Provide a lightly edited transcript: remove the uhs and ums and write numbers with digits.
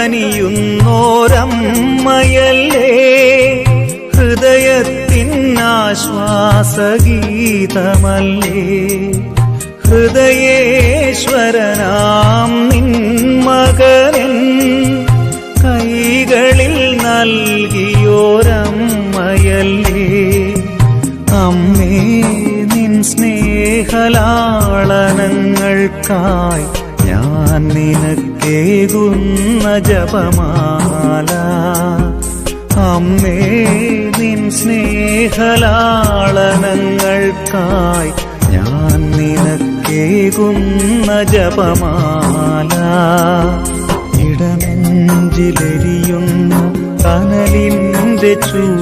കനിയുന്നോരമ്മയല്ലേ, ഹൃദയത്തിനാശ്വാസഗീതമല്ലേ. ഹൃദയേശ്വരനാം നിൻ മകനൻ കൈകളിൽ നൽകിയോരമ്മയല്ലേ. അമ്മേ, നിൻ സ്നേഹലാളനങ്ങൾക്കായി ഞാൻ നിനക്കേകുന്ന ജപമാല. അമ്മേ, നിൻ സ്നേഹലാളനങ്ങൾക്കായി ഞാൻ നിനക്കേകുന്ന ജപമാല. ഇടനെഞ്ചിലെരിയുന്ന കനലിൻ്റെ ചൂടിൽ